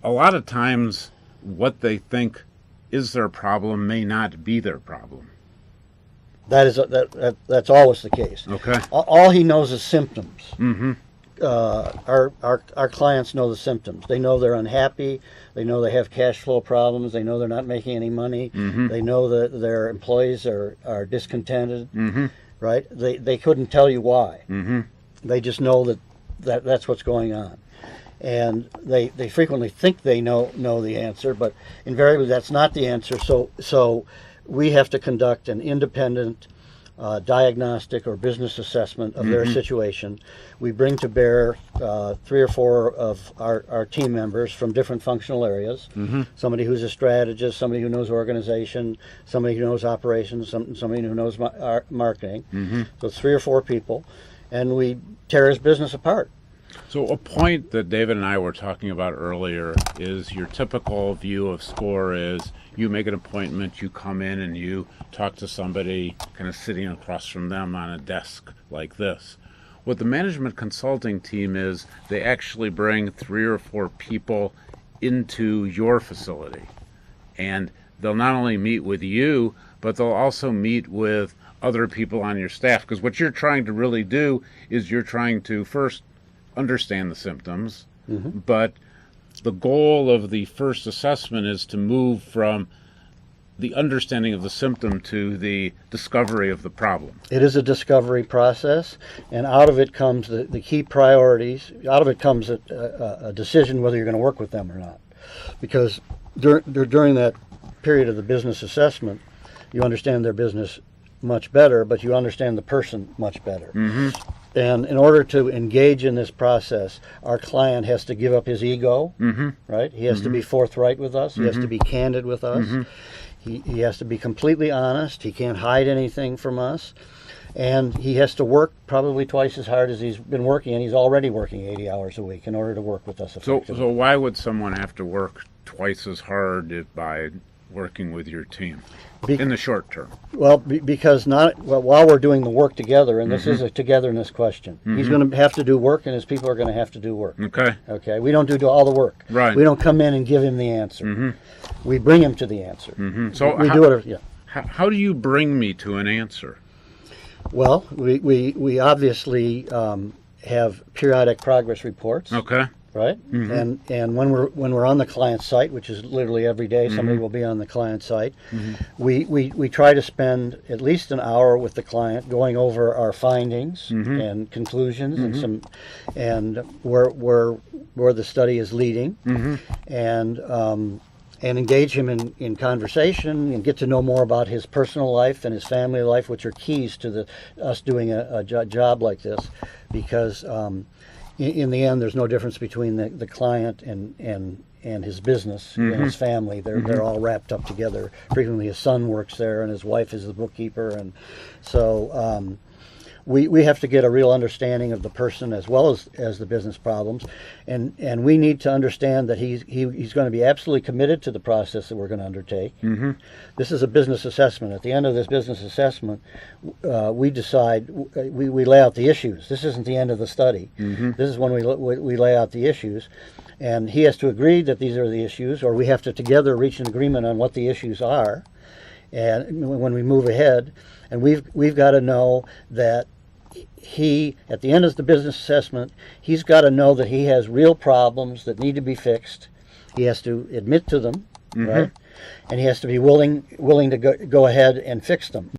a lot of times what they think is their problem may not be their problem. That's always the case. Okay. All he knows is symptoms. Mm-hmm. Our clients know the symptoms. They know they're unhappy. They know they have cash flow problems. They know they're not making any money. Mm-hmm. They know that their employees are discontented. Mm-hmm. Right? They couldn't tell you why. Mm-hmm. They just know that's what's going on. And they frequently think they know the answer, but invariably that's not the answer. So we have to conduct an independent diagnostic or business assessment of their situation. We bring to bear 3 or 4 of our team members from different functional areas. Mm-hmm. Somebody who's a strategist, somebody who knows organization, somebody who knows operations, somebody who knows marketing. Mm-hmm. So it's 3 or 4 people, and we tear his business apart. So a point that David and I were talking about earlier is your typical view of SCORE is you make an appointment, you come in and you talk to somebody kind of sitting across from them on a desk like this. What the management consulting team is, they actually bring 3 or 4 people into your facility. And they'll not only meet with you, but they'll also meet with other people on your staff. Because what you're trying to really do is you're trying to first understand the symptoms, but the goal of the first assessment is to move from the understanding of the symptom to the discovery of the problem. It is a discovery process, and out of it comes the key priorities. Out of it comes a decision whether you're going to work with them or not. Because during that period of the business assessment, you understand their business much better, but you understand the person much better. Mm-hmm. And in order to engage in this process, our client has to give up his ego, right? He has to be forthright with us. He has to be candid with us. He has to be completely honest. He can't hide anything from us. And he has to work probably twice as hard as he's been working, and he's already working 80 hours a week in order to work with us effectively. So why would someone have to work twice as hard by working with your team in the short term? Well, because while we're doing the work together, and this is a togetherness question, he's going to have to do work, and his people are going to have to do work. Okay. We don't do all the work. Right. We don't come in and give him the answer. We bring him to the answer. So we do it. Yeah. How do you bring me to an answer? Well, we obviously have periodic progress reports. Okay. Right. And when we're on the client site, which is literally every day, somebody will be on the client site. We try to spend at least an hour with the client going over our findings and conclusions and where the study is leading, and engage him in conversation and get to know more about his personal life and his family life, which are keys to us doing a job like this, because in the end, there's no difference between the client and his business and his family. They're all wrapped up together. Frequently, his son works there, and his wife is the bookkeeper, and so we have to get a real understanding of the person as well as the business problems, and we need to understand that he's going to be absolutely committed to the process that we're going to undertake. This is a business assessment. At the end of this business assessment, we decide, we lay out the issues. This isn't the end of the study. This is when we lay out the issues, and he has to agree that these are the issues, or we have to together reach an agreement on what the issues are, and when we move ahead, and we've got to know that he, at the end of the business assessment, he's got to know that he has real problems that need to be fixed. He has to admit to them, right? And he has to be willing to go ahead and fix them.